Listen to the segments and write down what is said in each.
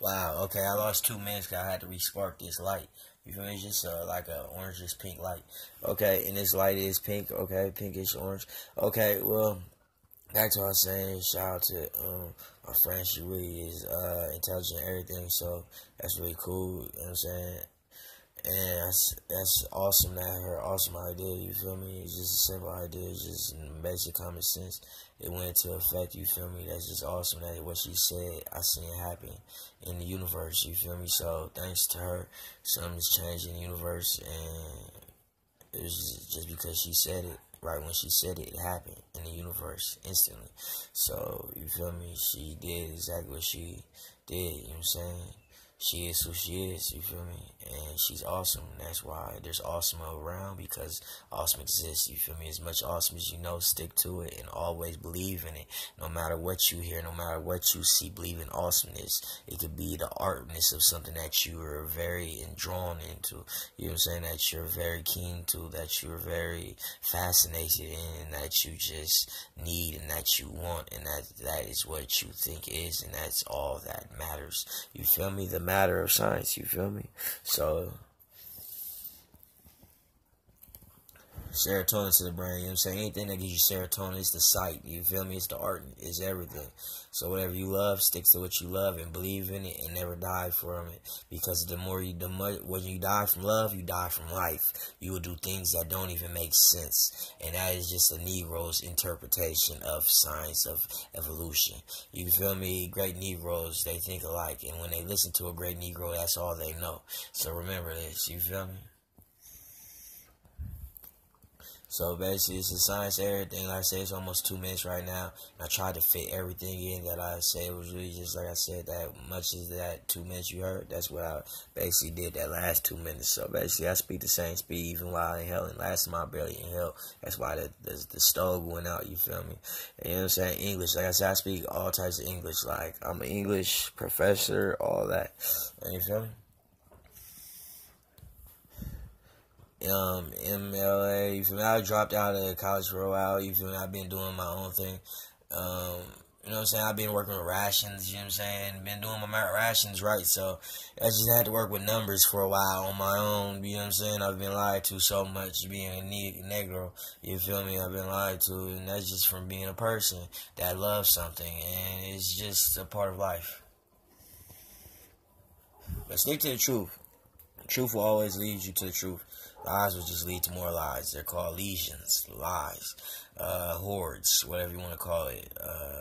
Wow, okay, I lost 2 minutes because I had to respark this light. You feel me? It's just like a orangish pink light. Okay, and this light is pink, okay, pinkish orange. Okay, well, back to what I was saying, shout out to my friend. She really is intelligent and everything, so that's really cool, you know what I'm saying? And that's awesome. That her awesome idea. You feel me? It's just a simple idea. It's just basic common sense. It went into effect. You feel me? That's just awesome. That what she said, I seen it happen in the universe. You feel me? So thanks to her, something's changed in the universe, and it was just because she said it. Right when she said it, it happened in the universe instantly. So you feel me? She did exactly what she did. You know what I'm saying? She is who she is, you feel me? And she's awesome. That's why there's awesome around, because awesome exists, you feel me? As much awesome as you know, stick to it and always believe in it. No matter what you hear, no matter what you see, believe in awesomeness. It could be the artness of something that you are very drawn into, you know what I'm saying? That you're very keen to, that you're very fascinated in, that you just need and that you want, and that is what you think is, and that's all that matters. You feel me? The matter of science, you feel me? So serotonin to the brain, you know what I'm saying? Anything that gives you serotonin is the sight, you feel me? It's the art, it's everything. So whatever you love, stick to what you love and believe in it and never die from it. Because when you die from love, you die from life. You will do things that don't even make sense. And that is just a Negro's interpretation of science, of evolution. You feel me? Great Negroes, they think alike. And when they listen to a great Negro, that's all they know. So remember this, you feel me? So basically, it's a science, everything. Like I said, it's almost 2 minutes right now. I tried to fit everything in that I said. It was really just like I said, that much as that 2 minutes you heard, that's what I basically did that last 2 minutes. So basically, I speak the same speed even while I inhale. And last time I barely inhaled. That's why the stove went out, you feel me? And you know what I'm saying? English. Like I said, I speak all types of English. Like, I'm an English professor, all that. And you feel me? MLA, you feel me? I dropped out of college for a while, you feel me? I've been doing my own thing. You know what I'm saying? I've been working with rations, you know what I'm saying? Been doing my rations right, so I just had to work with numbers for a while on my own, you know what I'm saying? I've been lied to so much being a Negro, you feel me? I've been lied to, and that's just from being a person that loves something, and it's just a part of life. But stick to the truth. The truth will always lead you to the truth. Lies will just lead to more lies. They're called lesions, lies, hordes, whatever you want to call it,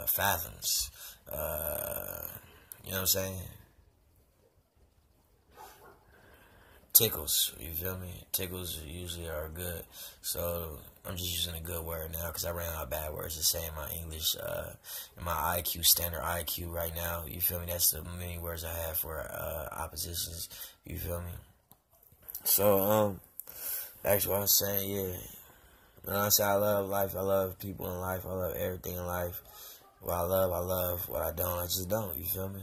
fathoms. You know what I'm saying? Tickles, you feel me? Tickles usually are good. So I'm just using a good word now because I ran out of bad words to say in my English, in my IQ, standard IQ right now. You feel me? That's the many words I have for oppositions. You feel me? So, that's what I was saying, yeah. When I say I love life, I love people in life, I love everything in life. What I love, I love. What I don't, I just don't, you feel me?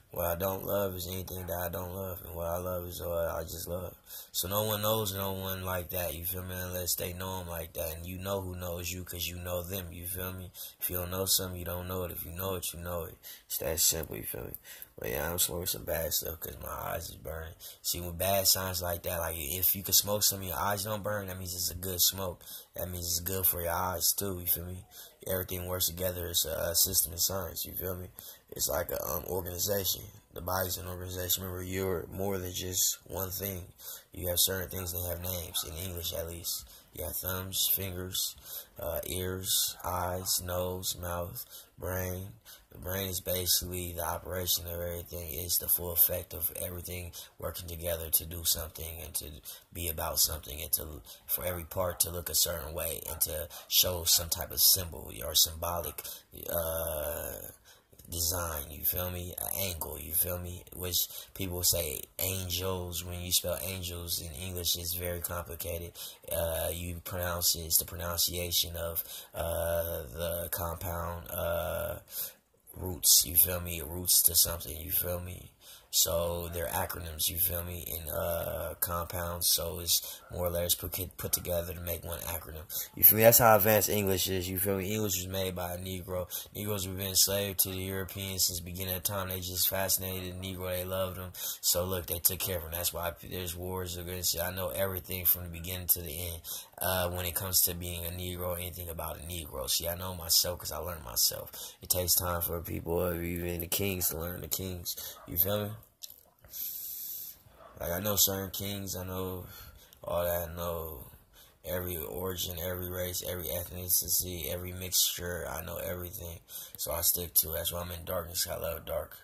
What I don't love is anything that I don't love, and what I love is what I just love. So no one knows no one like that, you feel me, unless they know them like that. And you know who knows you because you know them, you feel me? If you don't know something, you don't know it. If you know it, you know it. It's that simple, you feel me? But yeah, I'm smoking some bad stuff because my eyes is burning. See, with bad signs like that, like if you can smoke something, your eyes don't burn, that means it's a good smoke. That means it's good for your eyes too, you feel me? Everything works together. It's a system of science, you feel me? It's like a organization. The body's an organization. Remember, you're more than just one thing. You have certain things that have names, in English at least. You have thumbs, fingers, ears, eyes, nose, mouth, brain. The brain is basically the operation of everything. It's the full effect of everything working together to do something and to be about something, and for every part to look a certain way and to show some type of symbol or symbolic design, you feel me? An angle, you feel me? Which people say angels. When you spell angels in English, it's very complicated. You pronounce it, it's the pronunciation of the compound roots, you feel me? Roots to something, you feel me? So they're acronyms, you feel me, in compounds. So it's more letters put together to make one acronym. You feel me? That's how advanced English is. You feel me? English was made by a Negro. Negroes have been enslaved to the Europeans since the beginning of time. They just fascinated the Negro. They loved them. So look, they took care of them. That's why there's wars against it. I know everything from the beginning to the end when it comes to being a Negro, anything about a Negro. See, I know myself because I learned myself. It takes time for people, even the kings, to learn the kings. You feel me? Like, I know certain kings, I know all that, I know every origin, every race, every ethnicity, every mixture, I know everything. So I stick to it. That's why I'm in darkness. I love dark.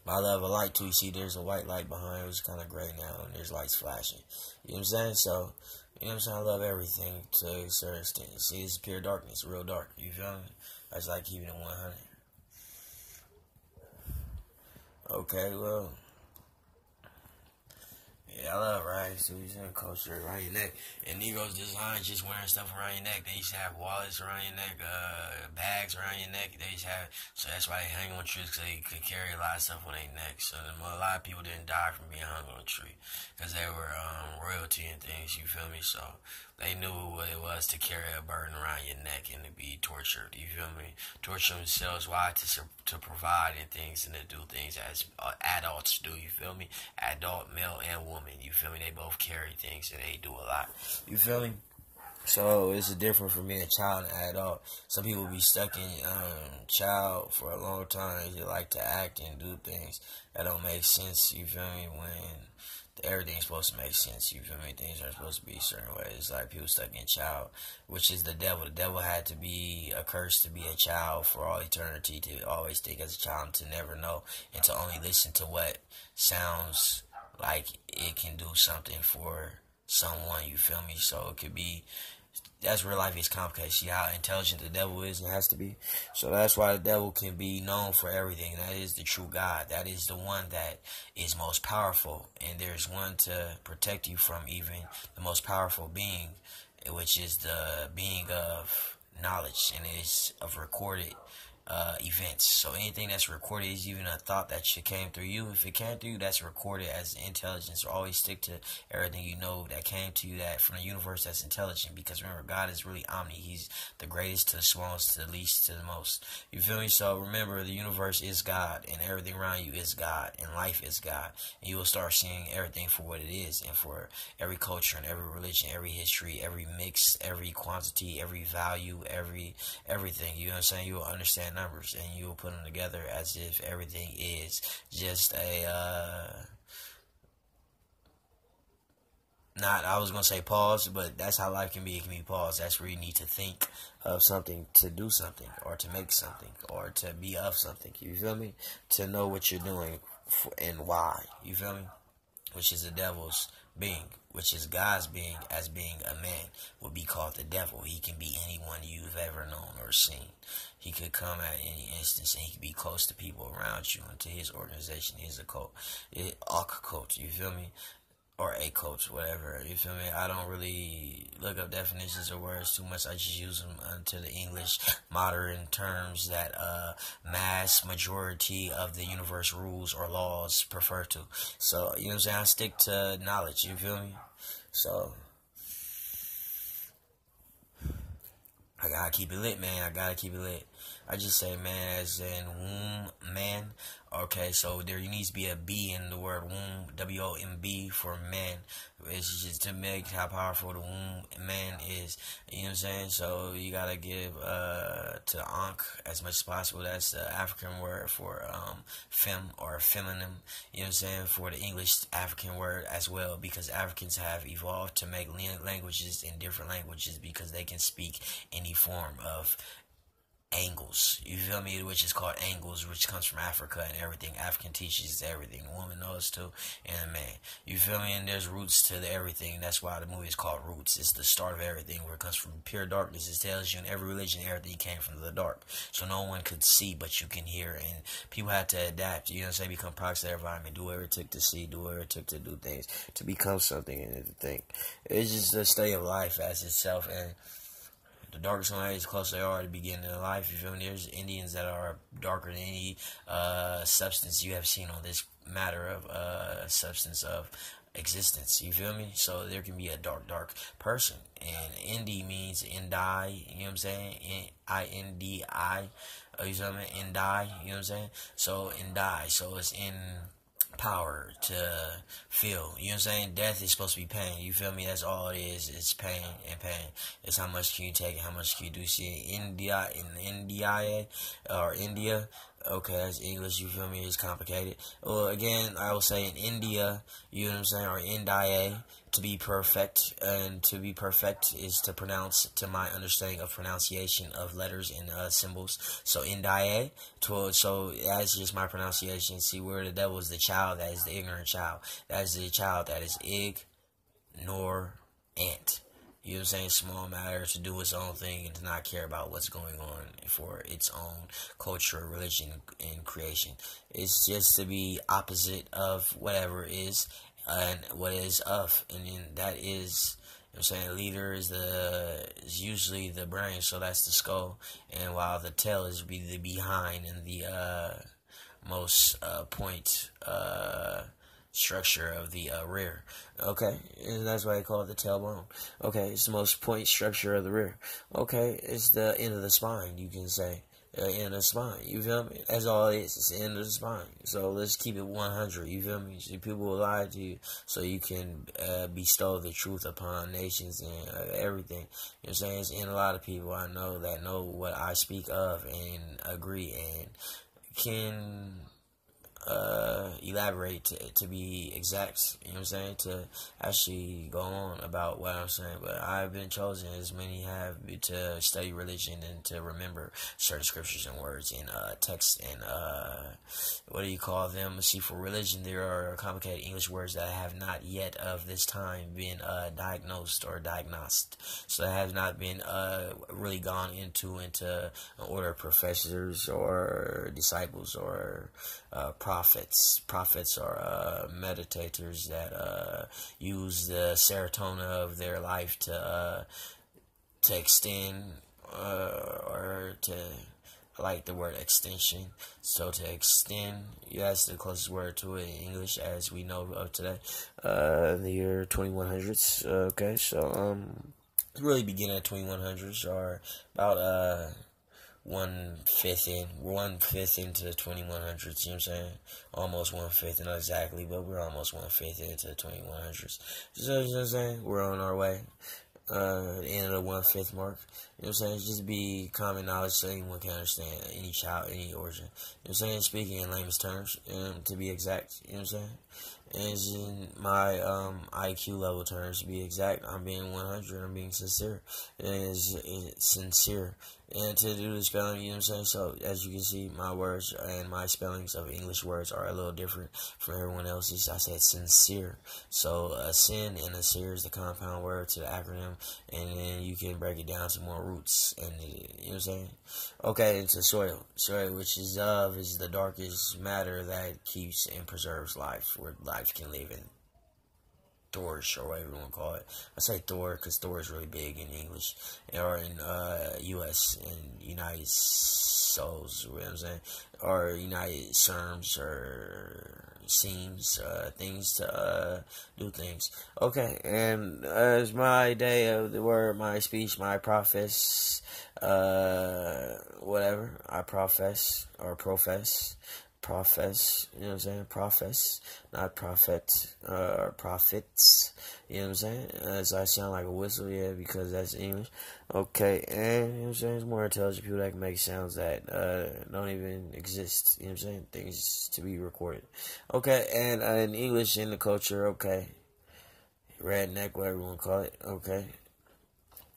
But I love a light too. You see, there's a white light behind it. It's kind of gray now, and there's lights flashing. You know what I'm saying? So, you know what I'm saying? I love everything to a certain extent. See, it's pure darkness, real dark. You feel me? I just like keeping it 100. Okay, well, yeah, I love riots too. You see a culture around your neck. And Negroes design just wearing stuff around your neck. They used to have wallets around your neck, bags around your neck. They used to have, so that's why they hang on trees, because they could carry a lot of stuff on their neck. So a lot of people didn't die from being hung on a tree, because they were royalty and things, you feel me? So they knew what it was to carry a burden around your neck and to be tortured, you feel me? Torture themselves, why? To provide and things and to do things as adults do, you feel me? Adult, male, and woman, you feel me? They both carry things and they do a lot, you feel me? So it's different from being a child and adult. Some people be stuck in child for a long time. They like to act and do things that don't make sense, you feel me? When everything's supposed to make sense, you feel me? Things are supposed to be a certain way. It's like people stuck in child, which is the devil. The devil had to be a curse to be a child for all eternity, to always think as a child, to never know, and to only listen to what sounds like it can do something for someone, you feel me? So it could be, that's real life is complicated. See how intelligent the devil is, it has to be. So that's why the devil can be known for everything. That is the true God. That is the one that is most powerful. And there's one to protect you from even the most powerful being, which is the being of knowledge, and it is of recorded events. So anything that's recorded is even a thought that came through you. If it came through you, that's recorded as intelligence. So always stick to everything you know that came to you, that from the universe, that's intelligent. Because remember, God is really omni. He's the greatest to the smallest, to the least, to the most. You feel me? So remember, the universe is God, and everything around you is God, and life is God. And you will start seeing everything for what it is, and for every culture and every religion, every history, every mix, every quantity, every value, everything. You know what I'm saying? You will understand numbers, and you will put them together as if everything is just a not, I was gonna say pause, but that's how life can be. It can be pause. That's where you need to think of something, to do something, or to make something, or to be of something. You feel me? To know what you're doing and why. You feel me? Which is the devil's being, which is God's being, as being a man, would be called the devil. He can be anyone you've ever known or seen. He could come at any instance, and he could be close to people around you and to his organization, his occult, cult, you feel me? Or a coach, whatever, you feel me? I don't really look up definitions or words too much. I just use them into the English modern terms that mass majority of the universe rules or laws prefer to. So, you know what I'm saying? I stick to knowledge, you feel me? So I gotta keep it lit, man. I gotta keep it lit. I just say man as in womb, man. Okay, so there needs to be a B in the word womb, W-O-M-B for man. It's just to make how powerful the womb man is. You know what I'm saying? So you gotta give to Ankh as much as possible. That's the African word for fem or feminine. You know what I'm saying? For the English African word as well, because Africans have evolved to make languages in different languages because they can speak any form of angles, you feel me? Which is called angles, which comes from Africa and everything. African teaches everything. The woman knows too, and the man. You feel me? And there's roots to everything. That's why the movie is called Roots. It's the start of everything, where it comes from pure darkness. It tells you in every religion, everything came from the dark. So no one could see, but you can hear. And people had to adapt. You know what I'm saying? Become products of their environment. Do whatever it took to see. Do whatever it took to do things. To become something and to think. It's just a state of life as itself. And The darker somebody is, the closer they are to the beginning of life. You feel me? There's Indians that are darker than any substance you have seen on this matter of substance of existence. You feel me? So there can be a dark person. And Indi means Indi. You know what I'm saying? Indi. You know what I mean? Indi. You know what I'm saying? So Indi. So it's in power to feel. You know what I'm saying? Death is supposed to be pain. You feel me? That's all it is. It's pain and pain. It's how much can you take and how much can you do. See, India, or India. Okay, that's English, you feel me? It's complicated. Well, again, I will say in India, you know what I'm saying, or India, to be perfect, and to be perfect is to pronounce, to my understanding of pronunciation of letters and symbols. So India, so that's just my pronunciation. See, where the devil is the child, that is the ignorant child. That is the child that is ignorant. You know what I'm saying? Small matter to do its own thing and to not care about what's going on for its own culture, religion, and creation. It's just to be opposite of whatever is and what is of. And then that is, you know what I'm saying, leader is usually the brain, so that's the skull. And while the tail is the behind and the most point structure of the rear. Okay, and that's why they call it the tailbone. Okay, it's the most point structure of the rear. Okay, it's the end of the spine, you can say. End of the spine, you feel me? That's all it is. It's the end of the spine. So let's keep it 100, you feel me? See, people will lie to you so you can bestow the truth upon nations and everything. You know what I'm saying? And a lot of people I know that know what I speak of and agree and can elaborate to be exact, you know what I'm saying, to actually go on about what I'm saying. But I've been chosen, as many have, to study religion and to remember certain scriptures and words in text and what do you call them? See, for religion there are complicated English words that have not yet of this time been diagnosed or diagnosed, so that has not been really gone into an order of professors or disciples or prophets. Prophets are meditators that use the serotonin of their life to extend or to, I like the word extension. So to extend, that's the closest word to it in English as we know of today. The year 2100s. Okay, so really beginning at 2100s or about 1/5 into the 2100s, you know what I'm saying? Almost 1/5, not exactly, but we're almost 1/5 into the 2100s. So, you know what I'm saying? We're on our way. The end of the 1/5 mark. You know what I'm saying? It's just be common knowledge so anyone can understand, any child, any origin. You know what I'm saying? Speaking in layman's terms, to be exact, you know what I'm saying? And it's in my IQ level terms, to be exact, I'm being 100, I'm being sincere. And it's sincere. And to do the spelling, you know what I'm saying? So, as you can see, my words and my spellings of English words are a little different from everyone else's. I said sincere. So, sin and a seer is the compound word to the acronym, and then you can break it down to more roots, and you know what I'm saying? Okay, into soil. Soil, which is the darkest matter that keeps and preserves life, where life can live in. Thorish, or whatever you want to call it. I say Thor because Thor is really big in English, or in U.S. and United Souls, you know what I'm saying, or United Serms, or seems, things to do things. Okay, and as my day of the word, my speech, my profess, whatever, I profess, or profess, you know what I'm saying, profess, not prophet, or prophets, you know what I'm saying, as I sound like a whistle, yeah, because that's English. Okay, and, you know what I'm saying, it's more intelligent people that can make sounds that, don't even exist, you know what I'm saying, things to be recorded. Okay, and, in English, in the culture, okay, redneck, whatever you want to call it, okay.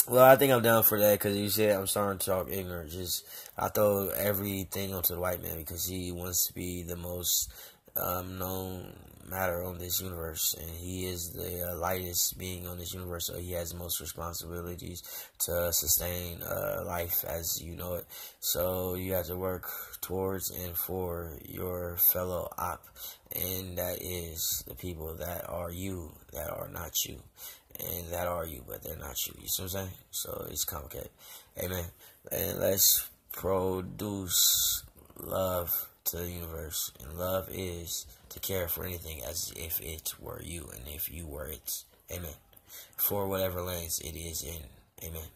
Well, I think I'm done for that because you said I'm starting to talk ignorant. Just I throw everything onto the white man because he wants to be the most known matter on this universe, and he is the lightest being on this universe, so he has the most responsibilities to sustain life as you know it. So you have to work towards and for your fellow op, and that is the people that are you, that are not you. And that are you, but they're not you. You see what I'm saying? So it's complicated. Amen. And let's produce love to the universe. And love is to care for anything as if it were you and if you were it. Amen. For whatever lens it is in. Amen.